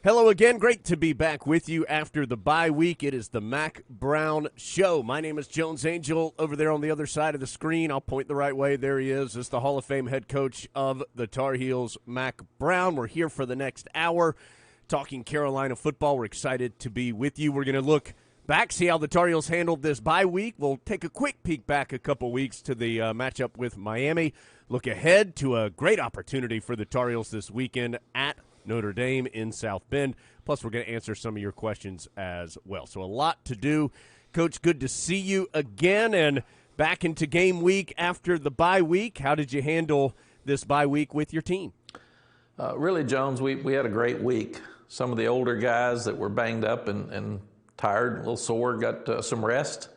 Hello again. Great to be back with you after the bye week. It is the Mack Brown Show. My name is Jones Angel. Over there on the other side of the screen, I'll point the right way. There he is. It's the Hall of Fame head coach of the Tar Heels, Mack Brown. We're here for the next hour talking Carolina football. We're excited to be with you. We're going to look back, see how the Tar Heels handled this bye week. We'll take a quick peek back a couple weeks to the matchup with Miami. Look ahead to a great opportunity for the Tar Heels this weekend at Notre Dame in South Bend. Plus, we're going to answer some of your questions as well. So a lot to do. Coach, good to see you again and back into game week after the bye week. How did you handle this bye week with your team? Really, Jones, we had a great week. Some of the older guys that were banged up and tired, a little sore, got some rest.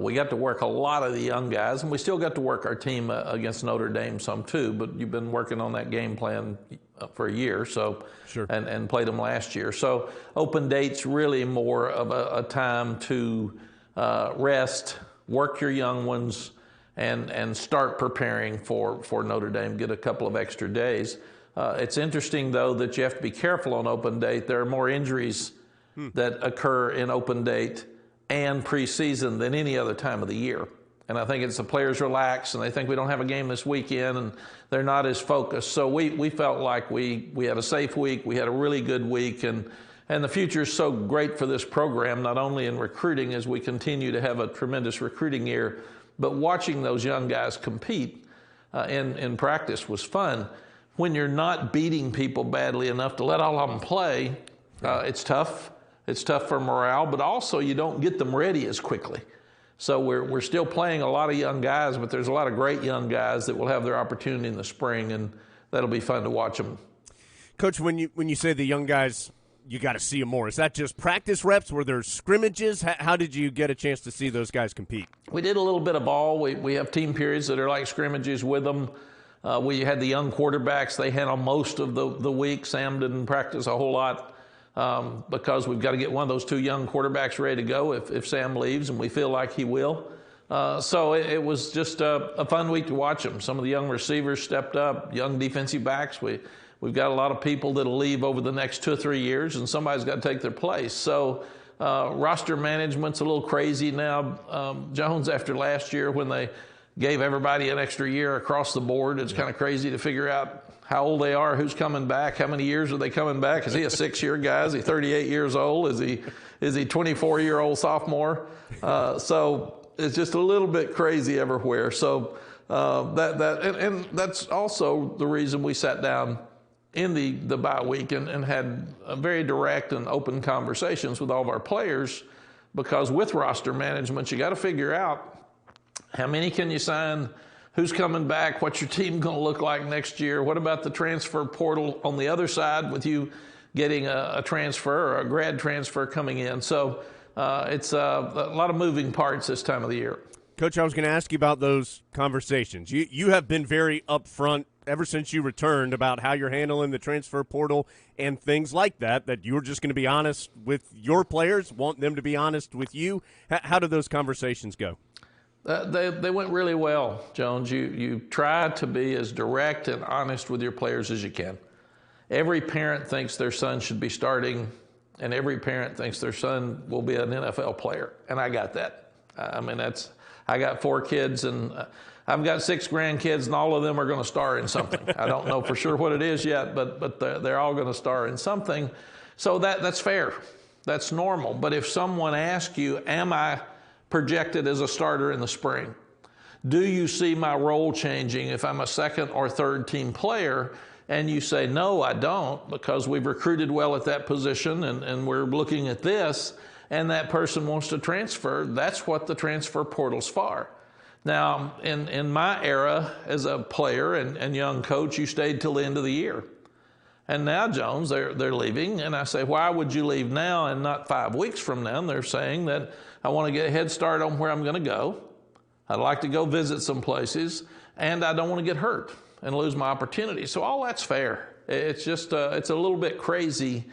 We got to work a lot of the young guys, and we still got to work our team against Notre Dame some too, but you've been working on that game plan for a year, so sure. and played them last year. So open date's really more of a time to rest, work your young ones, and start preparing for Notre Dame, get a couple of extra days. It's interesting, though, that you have to be careful on open date. There are more injuries that occur in open date and preseason than any other time of the year. And I think it's the players relax and they think we don't have a game this weekend and they're not as focused. So we felt like we had a safe week. We had a really good week. And the future is so great for this program, not only in recruiting as we continue to have a tremendous recruiting year, but watching those young guys compete in practice was fun. When you're not beating people badly enough to let all of them play, it's tough. It's tough for morale, but also you don't get them ready as quickly. So we're still playing a lot of young guys, but there's a lot of great young guys that will have their opportunity in the spring, and that'll be fun to watch them. Coach, when you say the young guys, you got to see them more. Is that just practice reps? Were there scrimmages? How did you get a chance to see those guys compete? We did a little bit of all. We have team periods that are like scrimmages with them. We had the young quarterbacks. They handled most of the week. Sam didn't practice a whole lot. Because we've got to get one of those two young quarterbacks ready to go if Sam leaves, and we feel like he will. So it was just a fun week to watch them. Some of the young receivers stepped up, young defensive backs. We've got a lot of people that'll leave over the next 2 or 3 years, and somebody's got to take their place. So roster management's a little crazy now. Jones, after last year when they gave everybody an extra year across the board, it's kind of crazy to figure out how old they are, who's coming back, how many years are they coming back? Is he a 6-year guy? Is he 38 years old? Is he 24-year-old sophomore? So it's just a little bit crazy everywhere. So and that's also the reason we sat down in the bye week and had very direct and open conversations with all of our players, because with roster management, you got to figure out how many can you sign. Who's coming back? What's your team going to look like next year? What about the transfer portal on the other side with you getting a transfer or a grad transfer coming in? So it's a lot of moving parts this time of the year. Coach, I was going to ask you about those conversations. You have been very upfront ever since you returned about how you're handling the transfer portal and things like that you're just going to be honest with your players, want them to be honest with you. How do those conversations go? They went really well, Jones. You try to be as direct and honest with your players as you can. Every parent thinks their son should be starting, and every parent thinks their son will be an NFL player, and I got that. I got 4 kids, and I've got 6 grandkids, and all of them are going to star in something. I don't know for sure what it is yet, but they're all going to star in something. So that's fair. That's normal. But if someone asks you, am I projected as a starter in the spring? Do you see my role changing if I'm a second or third team player? And you say, no, I don't, because we've recruited well at that position and we're looking at this, and that person wants to transfer. That's what the transfer portal's for. Now, in my era as a player and young coach, you stayed till the end of the year. And now, Jones, they're leaving, and I say, why would you leave now and not 5 weeks from now? And they're saying that I want to get a head start on where I'm going to go. I'd like to go visit some places, and I don't want to get hurt and lose my opportunity. So all that's fair. It's just, it's a little bit crazy.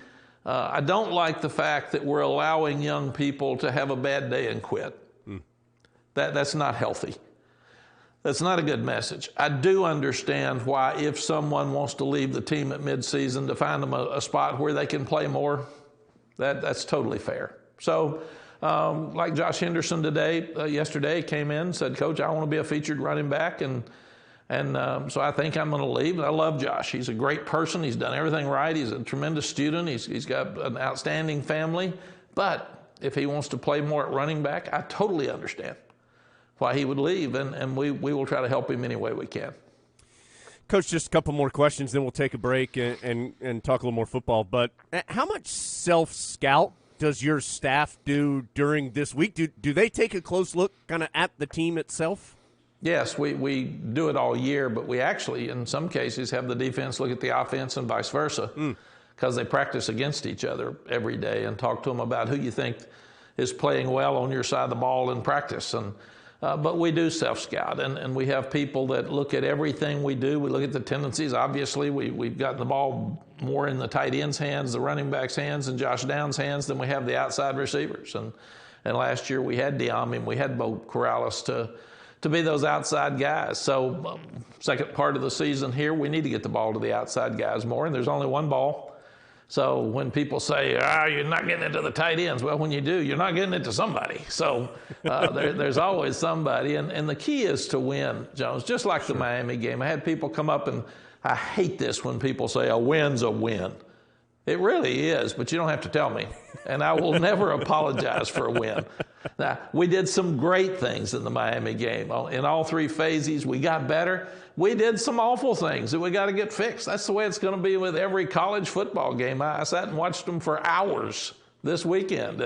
I don't like the fact that we're allowing young people to have a bad day and quit. That's not healthy. That's not a good message. I do understand why, if someone wants to leave the team at midseason to find them a spot where they can play more, that's totally fair. So, like Josh Henderson yesterday came in and said, "Coach, I want to be a featured running back," and so I think I'm going to leave. I love Josh. He's a great person. He's done everything right. He's a tremendous student. He's got an outstanding family. But if he wants to play more at running back, I totally understand why he would leave, and we will try to help him any way we can. Coach, just a couple more questions, then we'll take a break and talk a little more football. But how much self-scout does your staff do during this week? Do they take a close look kind of at the team itself? Yes, we do it all year, but we actually, in some cases, have the defense look at the offense and vice versa, because they practice against each other every day and talk to them about who you think is playing well on your side of the ball in practice. But we do self-scout, and we have people that look at everything we do. We look at the tendencies. Obviously, we've gotten the ball more in the tight end's hands, the running back's hands, and Josh Downs' hands than we have the outside receivers. And last year we had Diami and we had Bo Corrales to be those outside guys. So second part of the season here, we need to get the ball to the outside guys more, and there's only one ball. So when people say, you're not getting it to the tight ends, well, when you do, you're not getting it to somebody. So there's always somebody. And the key is to win, Jones, just like the Miami game. I had people come up, and I hate this when people say a win's a win. It really is, but you don't have to tell me. And I will never apologize for a win. Now, we did some great things in the Miami game. In all three phases, we got better. We did some awful things that we got to get fixed. That's the way it's going to be with every college football game. I sat and watched them for hours this weekend.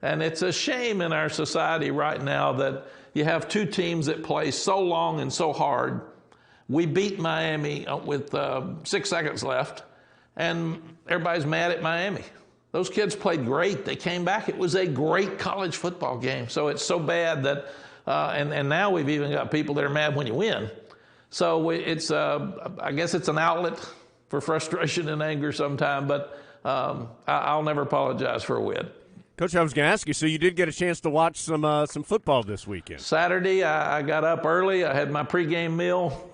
And it's a shame in our society right now that you have two teams that play so long and so hard. We beat Miami with 6 seconds left, and everybody's mad at Miami. Those kids played great. They came back. It was a great college football game. So it's so bad that, and now we've even got people that are mad when you win. So it's, I guess it's an outlet for frustration and anger sometime, but I'll never apologize for a win. Coach, I was going to ask you, so you did get a chance to watch some football this weekend. Saturday, I got up early. I had my pregame meal.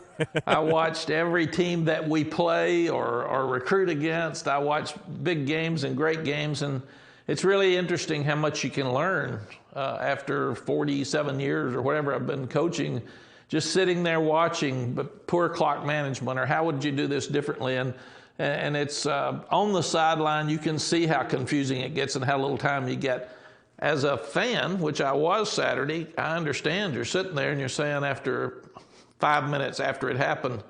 I watched every team that we play or recruit against. I watched big games and great games, and it's really interesting how much you can learn after 47 years or whatever I've been coaching, just sitting there watching but poor clock management, or how would you do this differently? And it's on the sideline, you can see how confusing it gets and how little time you get. As a fan, which I was Saturday, I understand. You're sitting there and you're saying after 5 minutes after it happened,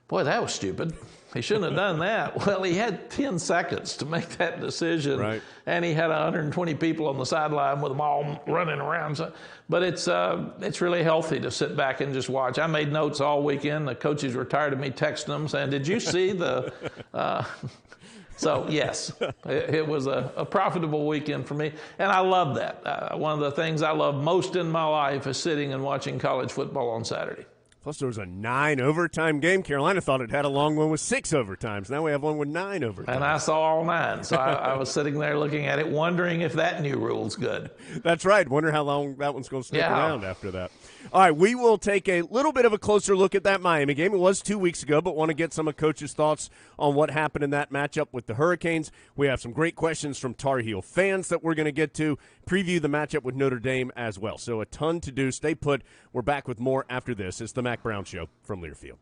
boy, that was stupid. He shouldn't have done that. Well, he had 10 seconds to make that decision, right, and he had 120 people on the sideline with them all running around. So, but it's really healthy to sit back and just watch. I made notes all weekend. The coaches were tired of me texting them saying, "Did you see the?" So yes, it was a profitable weekend for me, and I love that. One of the things I love most in my life is sitting and watching college football on Saturday. Plus, there was a 9 overtime game. Carolina thought it had a long one with 6 overtimes. Now we have one with 9 overtimes. And I saw all 9. So I was sitting there looking at it, wondering if that new rule's good. That's right. Wonder how long that one's going to stick around after that. All right, we will take a little bit of a closer look at that Miami game. It was 2 weeks ago, but want to get some of Coach's thoughts on what happened in that matchup with the Hurricanes. We have some great questions from Tar Heel fans that we're going to get to, preview the matchup with Notre Dame as well. So a ton to do. Stay put. We're back with more after this. It's the Mack Brown Show from Learfield.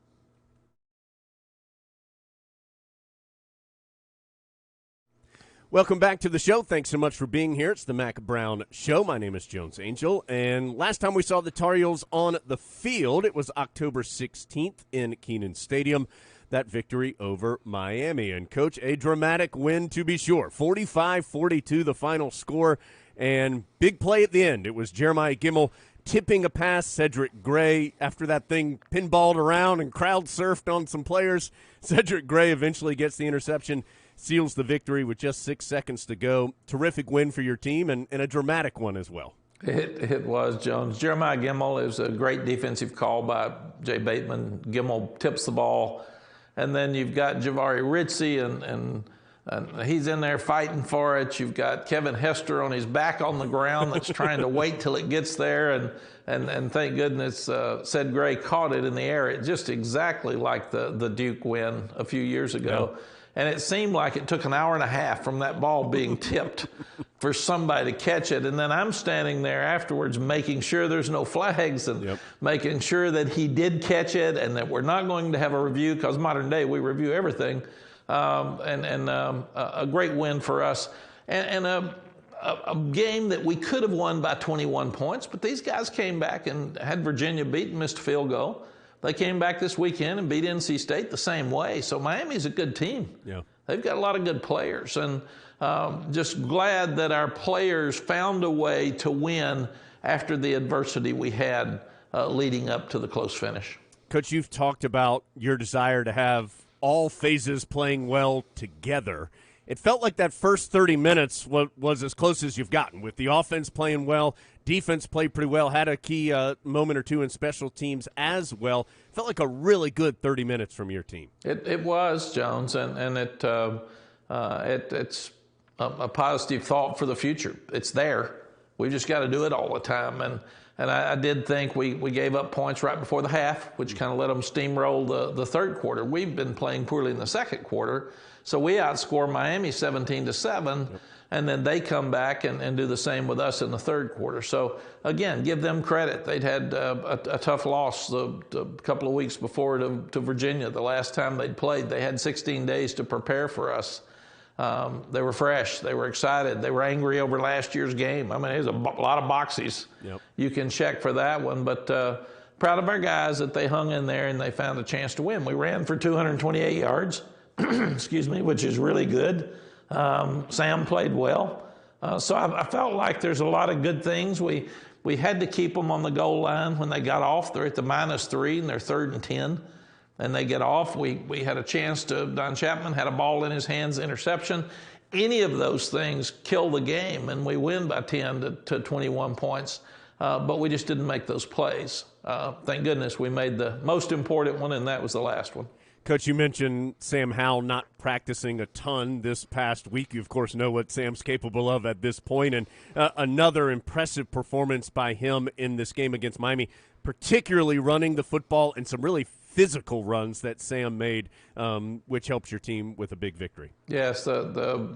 Welcome back to the show. Thanks so much for being here. It's the Mack Brown Show. My name is Jones Angel, and last time we saw the Tar Heels on the field, it was October 16th in Kenan Stadium, that victory over Miami. And, Coach, a dramatic win to be sure. 45-42 the final score, and big play at the end. It was Jeremiah Gimmel tipping a pass. Cedric Gray, after that thing pinballed around and crowd surfed on some players, Cedric Gray eventually gets the interception, seals the victory with just 6 seconds to go. Terrific win for your team, and a dramatic one as well. It was, Jones. Jeremiah Gimmel is a great defensive call by Jay Bateman. Gimmel tips the ball, and then you've got Javari Ritzie and And he's in there fighting for it. You've got Kevin Hester on his back on the ground that's trying to wait till it gets there. And thank goodness Ced Gray caught it in the air. It just exactly like the Duke win a few years ago. Yep. And it seemed like it took an hour and a half from that ball being tipped for somebody to catch it. And then I'm standing there afterwards making sure there's no flags and making sure that he did catch it and that we're not going to have a review, because modern day we review everything. A great win for us. And a game that we could have won by 21 points, but these guys came back and had Virginia beat and missed a field goal. They came back this weekend and beat NC State the same way. So Miami's a good team. Yeah. They've got a lot of good players. And just glad that our players found a way to win after the adversity we had leading up to the close finish. Coach, you've talked about your desire to have all phases playing well together. It felt like that first 30 minutes was as close as you've gotten, with the offense playing well, defense played pretty well, had a key moment or two in special teams as well. Felt like a really good 30 minutes from your team. It was, Jones, and it's a positive thought for the future. It's there. We just got to do it all the time. And I did think we gave up points right before the half, which kind of let them steamroll the third quarter. We've been playing poorly in the second quarter, so we outscore Miami 17-7, and then they come back and do the same with us in the third quarter. So, again, give them credit. They'd had a tough loss a couple of weeks before to Virginia. The last time they'd played, they had 16 days to prepare for us. They were fresh. They were excited. They were angry over last year's game. I mean, there's a lot of boxes you can check for that one. But proud of our guys that they hung in there and they found a chance to win. We ran for 228 yards, excuse me, which is really good. Sam played well. So I felt like there's a lot of good things. We had to keep them on the goal line. When they got off, they're at the -3 and they're 3rd and 10. And they get off. We had a chance Don Chapman had a ball in his hands, interception. Any of those things kill the game, and we win by 10 to 21 points. But we just didn't make those plays. Thank goodness we made the most important one, and that was the last one. Coach, you mentioned Sam Howell not practicing a ton this past week. You, of course, know what Sam's capable of at this point, and another impressive performance by him in this game against Miami, particularly running the football and some really physical runs that Sam made, which helps your team with a big victory. Yes, the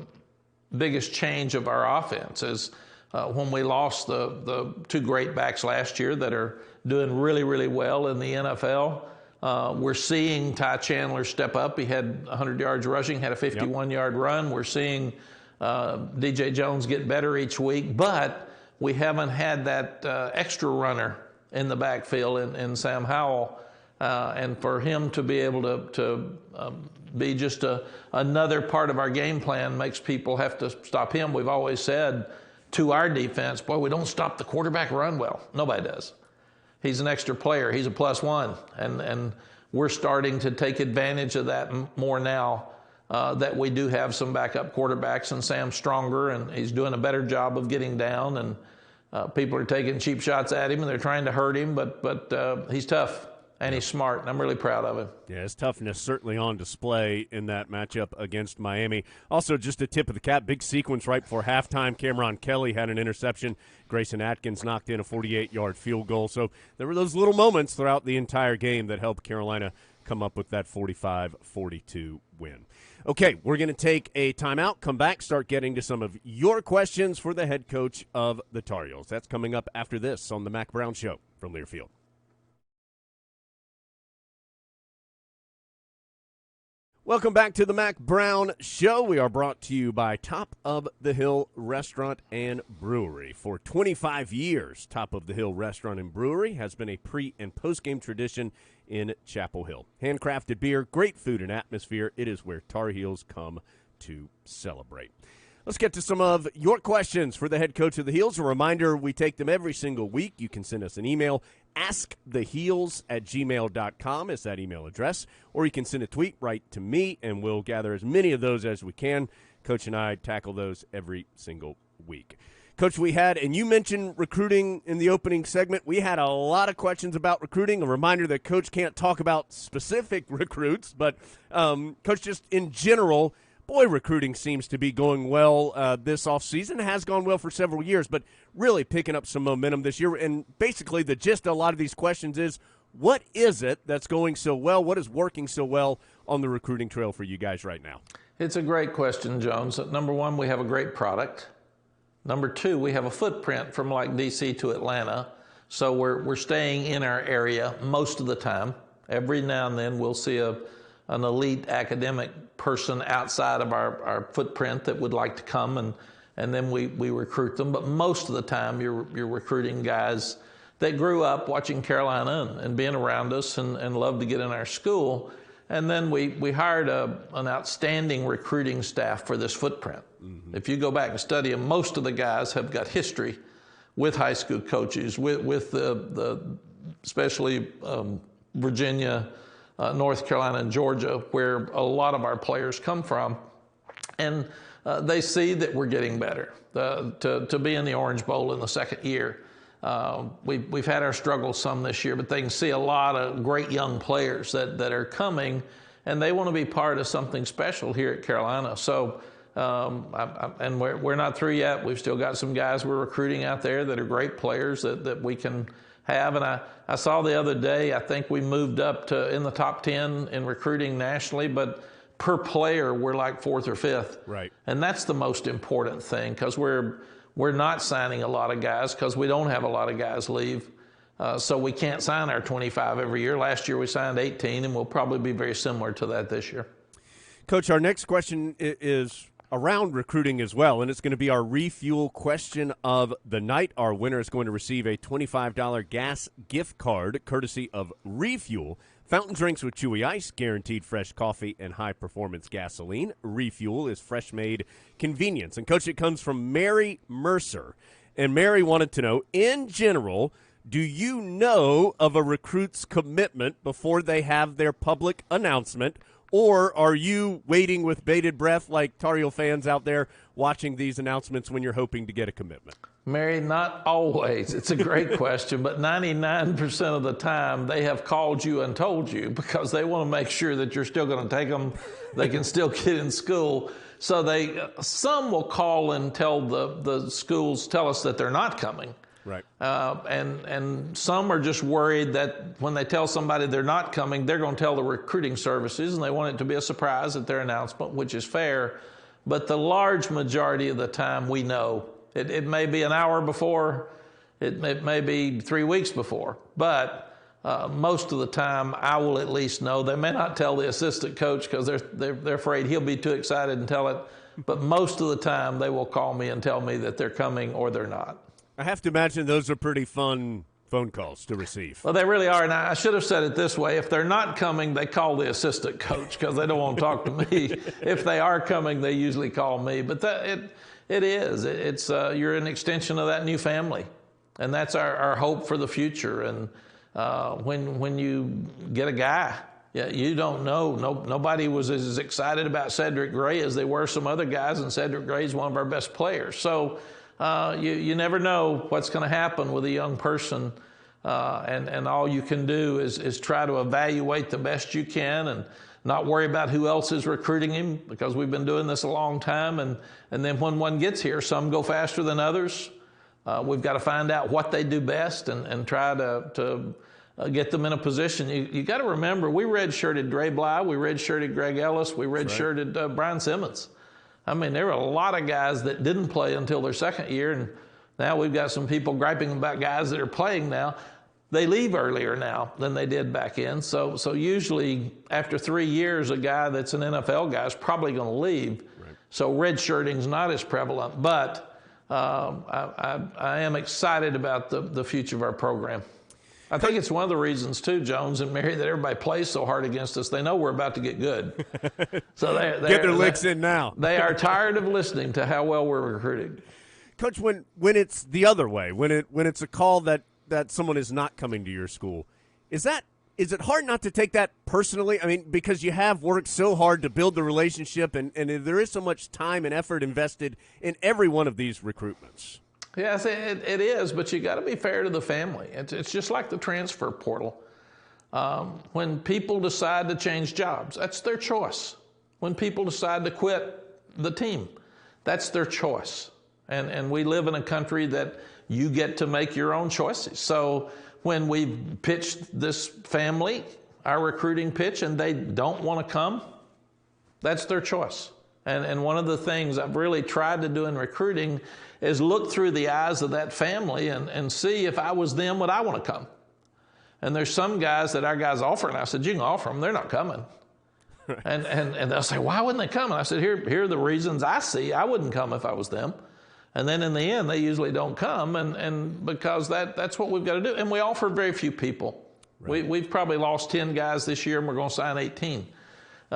biggest change of our offense is when we lost the two great backs last year that are doing really, really well in the NFL. We're seeing Ty Chandler step up. He had 100 yards rushing, had a 51-yard run. We're seeing DJ Jones get better each week, but we haven't had that extra runner in the backfield in Sam Howell. And for him to be able to be just another part of our game plan makes people have to stop him. We've always said to our defense, boy, we don't stop the quarterback run well. Nobody does. He's an extra player. He's a +1. And we're starting to take advantage of that more now that we do have some backup quarterbacks, and Sam's stronger, and he's doing a better job of getting down. And people are taking cheap shots at him, and they're trying to hurt him, but he's tough. And he's smart, and I'm really proud of him. Yeah, his toughness certainly on display in that matchup against Miami. Also, just a tip of the cap, big sequence right before halftime. Cameron Kelly had an interception. Grayson Atkins knocked in a 48-yard field goal. So there were those little moments throughout the entire game that helped Carolina come up with that 45-42 win. Okay, we're going to take a timeout, come back, start getting to some of your questions for the head coach of the Tar Heels. That's coming up after this on the Mack Brown Show from Learfield. Welcome back to the Mack Brown Show. We are brought to you by Top of the Hill Restaurant and Brewery. For 25 years, Top of the Hill Restaurant and Brewery has been a pre- and post-game tradition in Chapel Hill. Handcrafted beer, great food and atmosphere. It is where Tar Heels come to celebrate. Let's get to some of your questions for the head coach of the Heels. A reminder, we take them every single week. You can send us an email, asktheheels@gmail.com is that email address, or you can send a tweet right to me, and we'll gather as many of those as we can. Coach and I tackle those every single week. Coach, we had, and you mentioned recruiting in the opening segment, we had a lot of questions about recruiting. A reminder that Coach can't talk about specific recruits, but Coach, just in general, boy, recruiting seems to be going well this offseason. It has gone well for several years, but really picking up some momentum this year. And basically the gist of a lot of these questions is, what is it that's going so well? What is working so well on the recruiting trail for you guys right now? It's a great question, Jones. Number one, we have a great product. Number two, we have a footprint from like D.C. to Atlanta. So we're staying in our area most of the time. Every now and then we'll see an elite academic person outside of our footprint that would like to come, and then we recruit them. But most of the time you're recruiting guys that grew up watching Carolina and being around us and love to get in our school. And then we hired an outstanding recruiting staff for this footprint. Mm-hmm. If you go back and study them, most of the guys have got history with high school coaches, with the especially Virginia, North Carolina, and Georgia, where a lot of our players come from. And they see that we're getting better. To be in the Orange Bowl in the second year, we've had our struggles some this year, but they can see a lot of great young players that are coming, and they want to be part of something special here at Carolina. So, and we're not through yet. We've still got some guys we're recruiting out there that are great players that we can have. And I saw the other day, I think we moved up to in the top 10 in recruiting nationally, but per player, we're like fourth or fifth. Right. And that's the most important thing, because we're not signing a lot of guys because we don't have a lot of guys leave. So we can't sign our 25 every year. Last year we signed 18, and we'll probably be very similar to that this year. Coach, our next question is around recruiting as well, and it's going to be our refuel question of the night. Our winner is going to receive a $25 gas gift card courtesy of Refuel. Fountain drinks with chewy ice, guaranteed fresh coffee, and high-performance gasoline. Refuel is fresh-made convenience. And, Coach, it comes from Mary Mercer. And Mary wanted to know, in general, do you know of a recruit's commitment before they have their public announcement, or are you waiting with bated breath like Tar Heel fans out there watching these announcements when you're hoping to get a commitment? Mary, not always. It's a great question, but 99% of the time they have called you and told you, because they want to make sure that you're still going to take them, they can still get in school. So some will call and tell the schools, tell us that they're not coming. Right. And some are just worried that when they tell somebody they're not coming, they're going to tell the recruiting services, and they want it to be a surprise at their announcement, which is fair. But the large majority of the time we know. It may be an hour before, it may be 3 weeks before, but most of the time I will at least know. They may not tell the assistant coach because they're afraid he'll be too excited and tell it, but most of the time they will call me and tell me that they're coming or they're not. I have to imagine those are pretty fun phone calls to receive. Well, they really are, and I should have said it this way. If they're not coming, they call the assistant coach because they don't want to talk to me. If they are coming, they usually call me, but it's you're an extension of that new family, and that's our hope for the future. And when you get a guy, you don't know. Nobody was as excited about Cedric Gray as they were some other guys, and Cedric Gray is one of our best players. So you never know what's going to happen with a young person, and all you can do is try to evaluate the best you can and not worry about who else is recruiting him, because we've been doing this a long time. And then when one gets here, some go faster than others. We've got to find out what they do best and try to get them in a position. You got to remember, we redshirted Dre Bly, we redshirted Greg Ellis, we redshirted Brian Simmons. I mean, there were a lot of guys that didn't play until their second year, and now we've got some people griping about guys that are playing now. They leave earlier now than they did back in. So usually after 3 years, a guy that's an NFL guy is probably going to leave. Right. So redshirting is not as prevalent. But I am excited about the future of our program. I think it's one of the reasons, too, Jones and Mary, that everybody plays so hard against us. They know we're about to get good. So get their licks in now. They are tired of listening to how well we're recruiting. Coach, when it's the other way, when it's a call that someone is not coming to your school, is it hard not to take that personally? I mean, because you have worked so hard to build the relationship, and there is so much time and effort invested in every one of these recruitments. Yes, it is, but you got to be fair to the family. It's just like the transfer portal. When people decide to change jobs, that's their choice. When people decide to quit the team. That's their choice. And we live in a country that you get to make your own choices. So when we pitched this family our recruiting pitch and they don't want to come, that's their choice. And one of the things I've really tried to do in recruiting is look through the eyes of that family and see if I was them, would I want to come? And there's some guys that our guys offer, and I said, you can offer them, they're not coming. And they'll say, why wouldn't they come? And I said, here are the reasons I see. I wouldn't come if I was them. And then in the end, they usually don't come, and because that's what we've got to do. And we offer very few people. Right. We've probably lost 10 guys this year, and we're going to sign 18.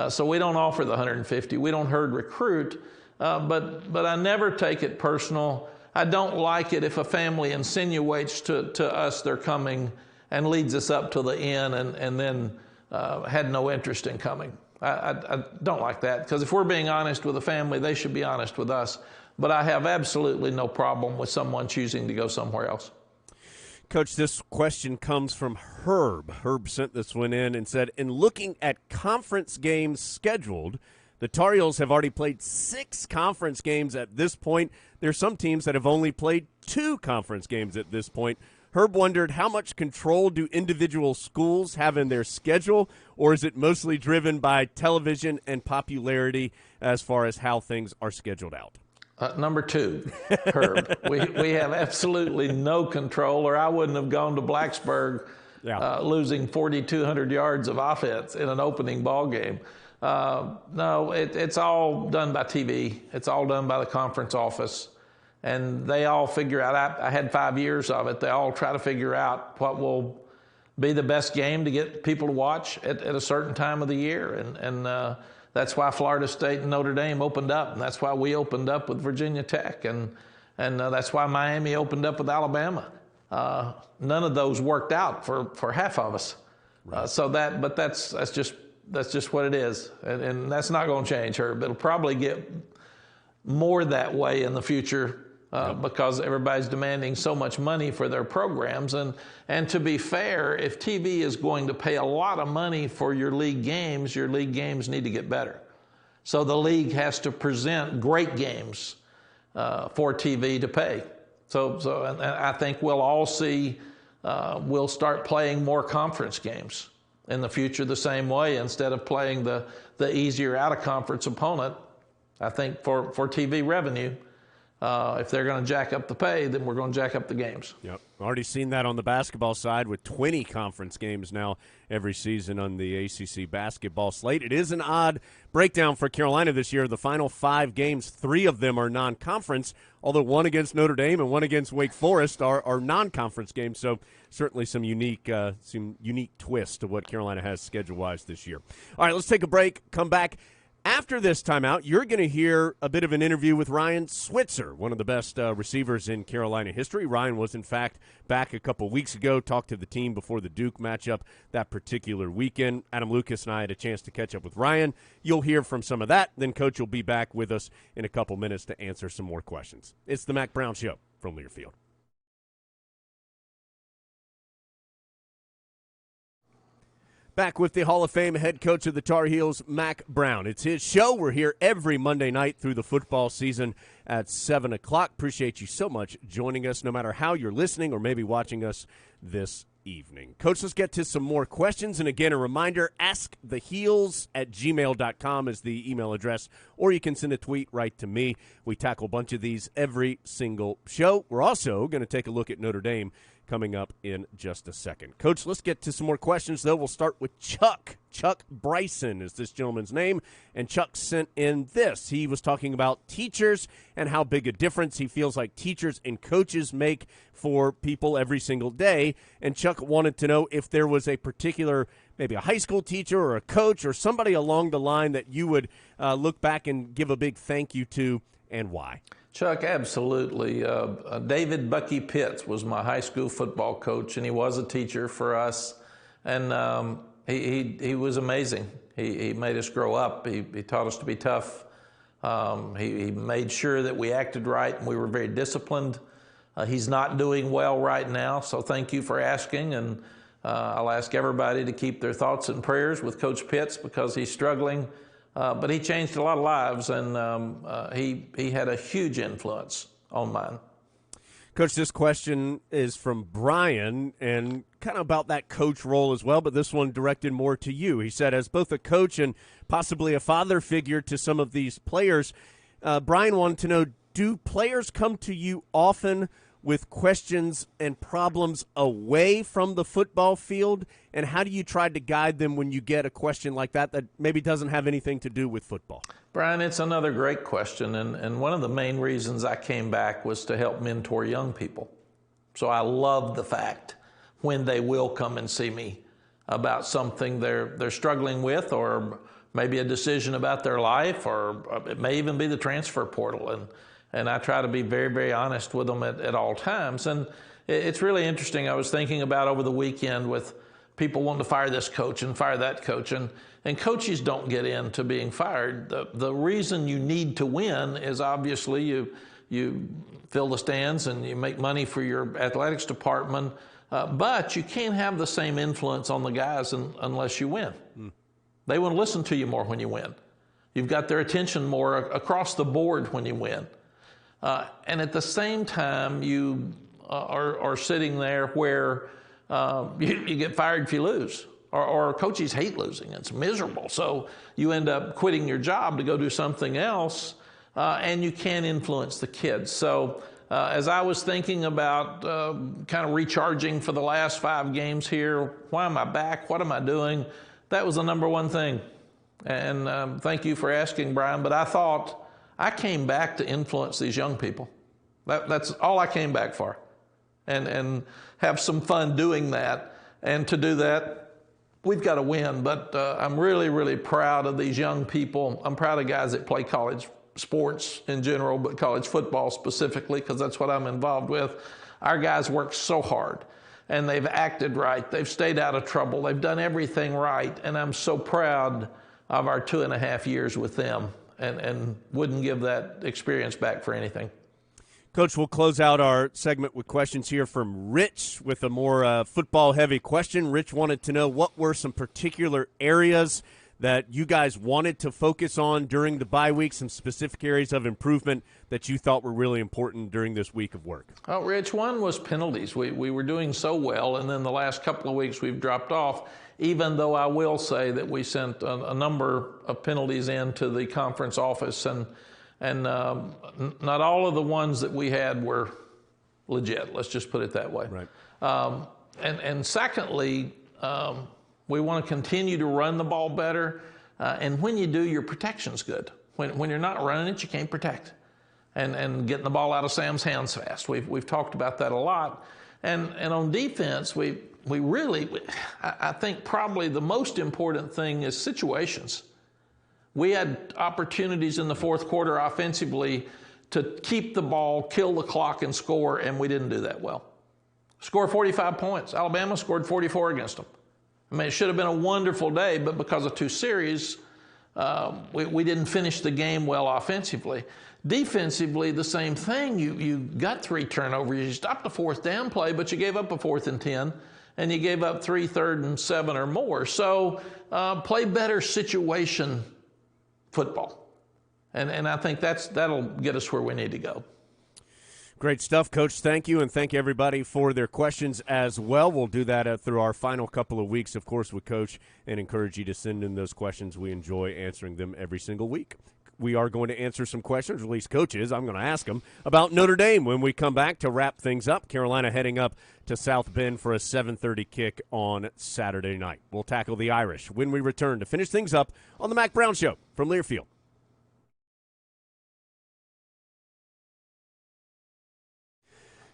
So we don't offer the 150. We don't herd recruit, but I never take it personal. I don't like it if a family insinuates to us they're coming and leads us up to the end and then had no interest in coming. I don't like that, because if we're being honest with a family, they should be honest with us. But I have absolutely no problem with someone choosing to go somewhere else. Coach, this question comes from Herb. Herb sent this one in and said, in looking at conference games scheduled, the Tar Heels have already played 6 conference games at this point. There are some teams that have only played 2 conference games at this point. Herb wondered, how much control do individual schools have in their schedule, or is it mostly driven by television and popularity as far as how things are scheduled out? Number 2, Herb. we have absolutely no control, or I wouldn't have gone to Blacksburg losing 4,200 yards of offense in an opening ball game. No, it's all done by TV. It's all done by the conference office. And they all figure out, I had 5 years of it, they all try to figure out what will be the best game to get people to watch at a certain time of the year. And that's why Florida State and Notre Dame opened up, and that's why we opened up with Virginia Tech, and that's why Miami opened up with Alabama. None of those worked out for half of us. Right. But that's just what it is, and that's not going to change, Herb. It'll probably get more that way in the future because everybody's demanding so much money for their programs. And to be fair, if TV is going to pay a lot of money for your league games need to get better. So the league has to present great games for TV to pay. So and I think we'll all see, we'll start playing more conference games in the future the same way, instead of playing the easier out-of-conference opponent. I think for TV revenue, if they're going to jack up the pay, then we're going to jack up the games. Yep. Already seen that on the basketball side with 20 conference games now every season on the ACC basketball slate. It is an odd breakdown for Carolina this year. The final 5 games, 3 of them are non-conference, although one against Notre Dame and one against Wake Forest are non-conference games. So certainly some unique twist to what Carolina has schedule-wise this year. All right, let's take a break, come back. After this timeout, you're going to hear a bit of an interview with Ryan Switzer, one of the best receivers in Carolina history. Ryan was, in fact, back a couple weeks ago, talked to the team before the Duke matchup that particular weekend. Adam Lucas and I had a chance to catch up with Ryan. You'll hear from some of that. Then Coach will be back with us in a couple minutes to answer some more questions. It's the Mack Brown Show from Learfield. Back with the Hall of Fame head coach of the Tar Heels, Mack Brown. It's his show. We're here every Monday night through the football season at 7 o'clock. Appreciate you so much joining us, no matter how you're listening or maybe watching us this evening. Coach, let's get to some more questions. And again, a reminder, asktheheels@gmail.com is the email address, or you can send a tweet right to me. We tackle a bunch of these every single show. We're also going to take a look at Notre Dame coming up in just a second. Coach, let's get to some more questions, though. We'll start with Chuck. Chuck Bryson is this gentleman's name, and Chuck sent in this. He was talking about teachers and how big a difference he feels like teachers and coaches make for people every single day, and Chuck wanted to know if there was a particular, maybe a high school teacher or a coach or somebody along the line that you would look back and give a big thank you to, and why. Chuck, absolutely. David Bucky Pitts was my high school football coach, and he was a teacher for us. And he was amazing. He made us grow up. He taught us to be tough. He made sure that we acted right, and we were very disciplined. He's not doing well right now, so thank you for asking. And I'll ask everybody to keep their thoughts and prayers with Coach Pitts, because he's struggling but he changed a lot of lives, and he had a huge influence on mine. Coach, this question is from Brian, and kind of about that coach role as well, but this one directed more to you. He said, as both a coach and possibly a father figure to some of these players, Brian wanted to know, do players come to you often with questions and problems away from the football field? And how do you try to guide them when you get a question like that that maybe doesn't have anything to do with football? Brian, it's another great question. And one of the main reasons I came back was to help mentor young people. So I love the fact when they will come and see me about something they're struggling with, or maybe a decision about their life, or it may even be the transfer portal. And I try to be very, very honest with them at all times. And it's really interesting. I was thinking about over the weekend with people wanting to fire this coach and fire that coach. And coaches don't get into being fired. The reason you need to win is obviously you fill the stands and you make money for your athletics department. But you can't have the same influence on the guys unless you win. They want to listen to you more when you win. You've got their attention more across the board when you win. And at the same time, you are sitting there where you get fired if you lose, or coaches hate losing. It's miserable. So you end up quitting your job to go do something else, and you can't influence the kids. So as I was thinking about kind of recharging for the last 5 games here, why am I back? What am I doing? That was the number one thing. And thank you for asking, Brian, but I thought, I came back to influence these young people. That's all I came back for. And have some fun doing that. And to do that, we've got to win. But I'm really, really proud of these young people. I'm proud of guys that play college sports in general, but college football specifically, because that's what I'm involved with. Our guys work so hard, and they've acted right. They've stayed out of trouble. They've done everything right. And I'm so proud of our 2.5 years with them. And wouldn't give that experience back for anything. Coach, we'll close out our segment with questions here from Rich with a more football-heavy question. Rich wanted to know what were some particular areas that you guys wanted to focus on during the bye week, some specific areas of improvement that you thought were really important during this week of work. Oh, Rich, one was penalties. We were doing so well, and then the last couple of weeks we've dropped off, even though I will say that we sent a number of penalties into the conference office, and not all of the ones that we had were legit. Let's just put it that way. Right. And secondly, we want to continue to run the ball better, and when you do, your protection's good. When you're not running it, you can't protect. And getting the ball out of Sam's hands fast. We've talked about that a lot. And on defense, we really, I think probably the most important thing is situations. We had opportunities in the fourth quarter offensively to keep the ball, kill the clock, and score, and we didn't do that well. Score 45 points. Alabama scored 44 against them. I mean, it should have been a wonderful day, but because of 2 series, we didn't finish the game well offensively. Defensively, the same thing. You got 3 turnovers. You stopped the 4th down play, but you gave up a 4th and 10, and you gave up 3 3rd and 7 or more. So play better situation football. And I think that'll get us where we need to go. Great stuff, Coach. Thank you, and thank everybody for their questions as well. We'll do that through our final couple of weeks, of course, with Coach, and encourage you to send in those questions. We enjoy answering them every single week. We are going to answer some questions, at least Coach is. I'm going to ask him about Notre Dame when we come back to wrap things up. Carolina heading up to South Bend for a 7:30 kick on Saturday night. We'll tackle the Irish when we return to finish things up on the Mack Brown Show from Learfield.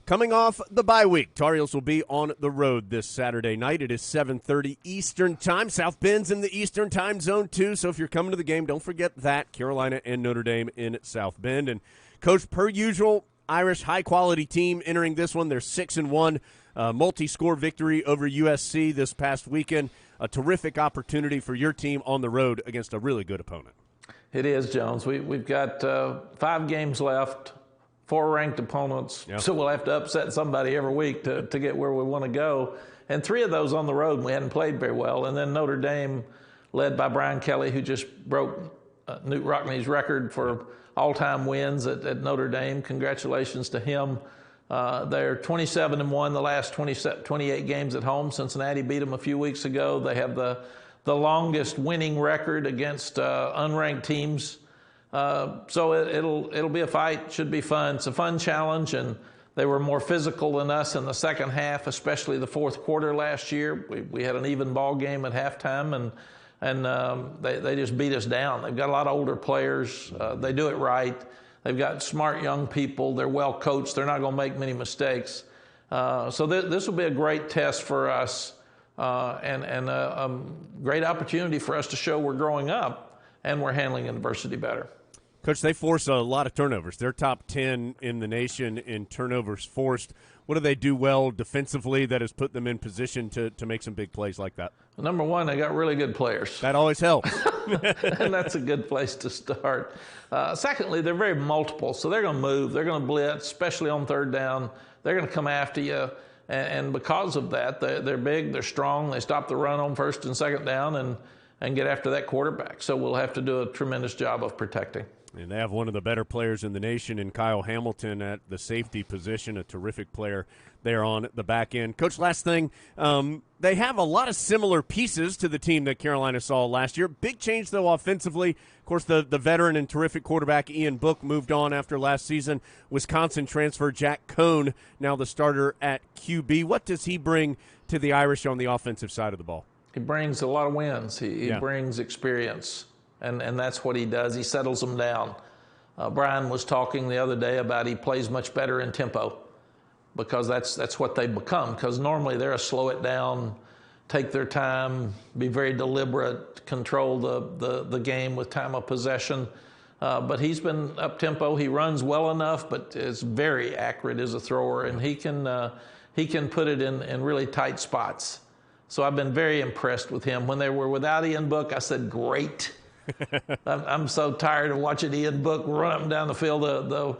Coming off the bye week, Tar Heels will be on the road this Saturday night. It is 7:30 Eastern time. South Bend's in the Eastern time zone, too. So if you're coming to the game, don't forget that. Carolina and Notre Dame in South Bend. And, Coach, per usual, Irish high-quality team entering this one. They're 6-1, multi-score victory over USC this past weekend. A terrific opportunity for your team on the road against a really good opponent. It is, Jones. We've got 5 games left. 4 ranked opponents, yep. So we'll have to upset somebody every week to get where we want to go. And 3 of those on the road, we hadn't played very well. And then Notre Dame, led by Brian Kelly, who just broke Newt Rockney's record for all-time wins at Notre Dame. Congratulations to him. They're 27-1 the last 28 games at home. Cincinnati beat them a few weeks ago. They have the longest winning record against unranked teams. So it'll be a fight. Should be fun. It's a fun challenge, and they were more physical than us in the second half, especially the fourth quarter last year. We had an even ball game at halftime, and they just beat us down. They've got a lot of older players. They do it right. They've got smart young people. They're well coached. They're not going to make many mistakes. So this will be a great test for us, and a great opportunity for us to show we're growing up and we're handling adversity better. Coach, they force a lot of turnovers. They're top 10 in the nation in turnovers forced. What do they do well defensively that has put them in position to make some big plays like that? Well, number one, they got really good players. That always helps. And that's a good place to start. Secondly, they're very multiple, so they're going to move. They're going to blitz, especially on third down. They're going to come after you. And because of that, they're big, they're strong. They stop the run on first and second down and get after that quarterback. So we'll have to do a tremendous job of protecting. And they have one of the better players in the nation in Kyle Hamilton at the safety position, a terrific player there on the back end. Coach, last thing, they have a lot of similar pieces to the team that Carolina saw last year. Big change, though, offensively. Of course, the veteran and terrific quarterback Ian Book moved on after last season. Wisconsin transfer Jack Cohn, now the starter at QB. What does he bring to the Irish on the offensive side of the ball? He brings a lot of wins. He brings experience. And that's what he does. He settles them down. Brian was talking the other day about he plays much better in tempo because that's what they become. Because normally they're a slow it down, take their time, be very deliberate, control the game with time of possession. But he's been up tempo. He runs well enough, but is very accurate as a thrower, and he can put it in really tight spots. So I've been very impressed with him. When they were without Ian Book, I said, great. I'm so tired of watching Ian Book run up and down the field. The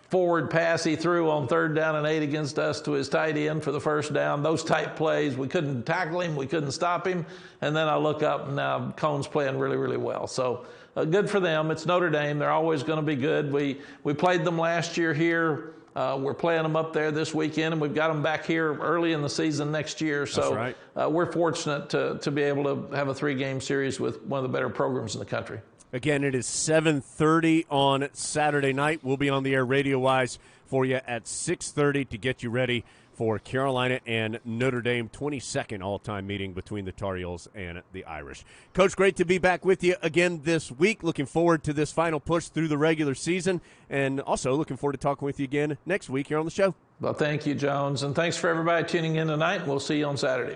forward pass he threw on 3rd down and 8 against us to his tight end for the first down, those type plays, we couldn't tackle him, we couldn't stop him. And then I look up and now Cohn's playing really, really well. So good for them. It's Notre Dame. They're always going to be good. We played them last year here. We're playing them up there this weekend, and we've got them back here early in the season next year. So right. We're fortunate to be able to have a 3-game series with one of the better programs in the country. Again, it is 7:30 on Saturday night. We'll be on the air radio-wise for you at 6:30 to get you ready for Carolina and Notre Dame, 22nd all-time meeting between the Tar Heels and the Irish. Coach, great to be back with you again this week. Looking forward to this final push through the regular season, and also looking forward to talking with you again next week here on the show. Well, thank you, Jones, and thanks for everybody tuning in tonight. We'll see you on Saturday.